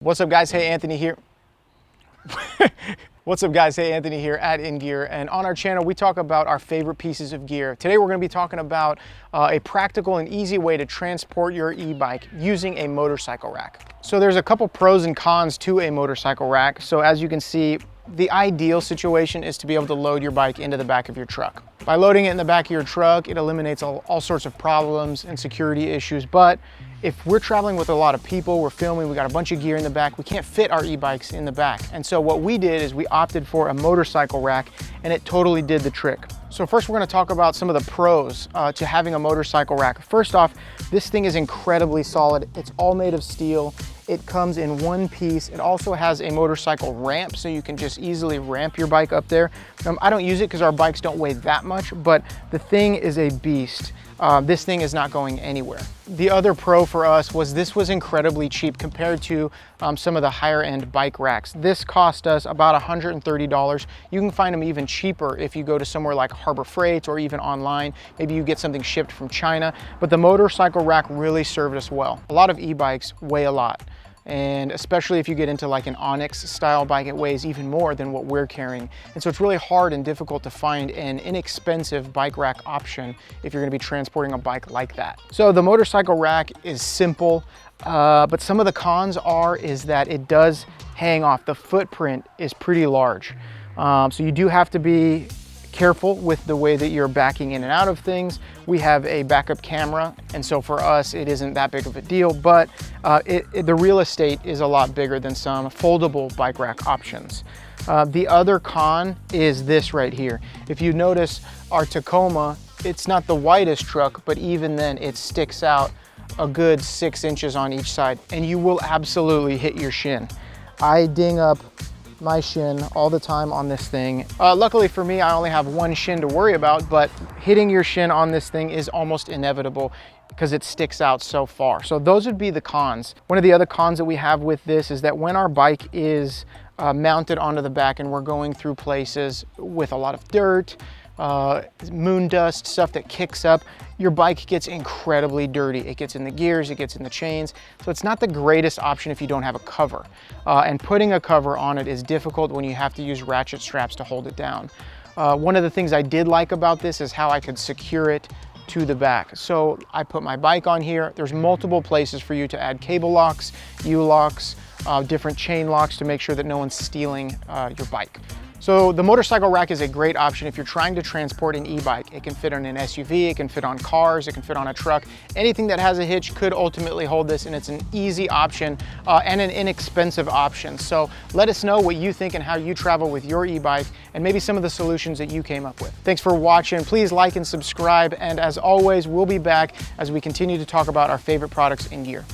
What's up guys, hey Anthony here. What's up guys, hey Anthony here at inGear, and on our channel we talk about our favorite pieces of gear. Today we're going to be talking about a practical and easy way to transport your e-bike using a motorcycle rack. So there's a couple pros and cons to a motorcycle rack. So as you can see, the ideal situation is to be able to load your bike into the back of your truck. By loading it in the back of your truck, it eliminates all sorts of problems and security issues. But if we're traveling with a lot of people, we're filming, we got a bunch of gear in the back, we can't fit our e-bikes in the back. And so what we did is we opted for a motorcycle rack, and it totally did the trick. So first we're going to talk about some of the pros to having a motorcycle rack. First off, this thing is incredibly solid. It's all made of steel. It comes in one piece. It also has a motorcycle ramp, so you can just easily ramp your bike up there. I don't use it because our bikes don't weigh that much, but the thing is a beast. This thing is not going anywhere. The other pro for us was this was incredibly cheap compared to some of the higher end bike racks. This cost us about $130. You can find them even cheaper if you go to somewhere like Harbor Freight or even online. Maybe you get something shipped from China, but the motorcycle rack really served us well. A lot of e-bikes weigh a lot. And especially if you get into like an Onyx style bike, it weighs even more than what we're carrying. And so it's really hard and difficult to find an inexpensive bike rack option if you're gonna be transporting a bike like that. So the motorcycle rack is simple, but some of the cons is that it does hang off. The footprint is pretty large. So you do have to be careful with the way that you're backing in and out of things. We have a backup camera, and so for us it isn't that big of a deal, but the real estate is a lot bigger than some foldable bike rack options. The other con is this right here. If you notice, our Tacoma, it's not the widest truck, but even then it sticks out a good 6 inches on each side, and you will absolutely hit your shin. I ding up my shin all the time on this thing. Luckily for me, I only have one shin to worry about, but hitting your shin on this thing is almost inevitable because it sticks out so far. So those would be the cons. One of the other cons that we have with this is that when our bike is mounted onto the back and we're going through places with a lot of dirt, moon dust, stuff that kicks up, your bike gets incredibly dirty. It gets in the gears, it gets in the chains. So it's not the greatest option if you don't have a cover. And putting a cover on it is difficult when you have to use ratchet straps to hold it down. One of the things I did like about this is how I could secure it to the back. So I put my bike on here. There's multiple places for you to add cable locks, U-locks, different chain locks to make sure that no one's stealing your bike. So the motorcycle rack is a great option if you're trying to transport an e-bike. It can fit on an SUV, it can fit on cars, it can fit on a truck. Anything that has a hitch could ultimately hold this, and it's an easy option and an inexpensive option. So let us know what you think and how you travel with your e-bike, and maybe some of the solutions that you came up with. Thanks for watching. Please like and subscribe, and as always, we'll be back as we continue to talk about our favorite products in gear.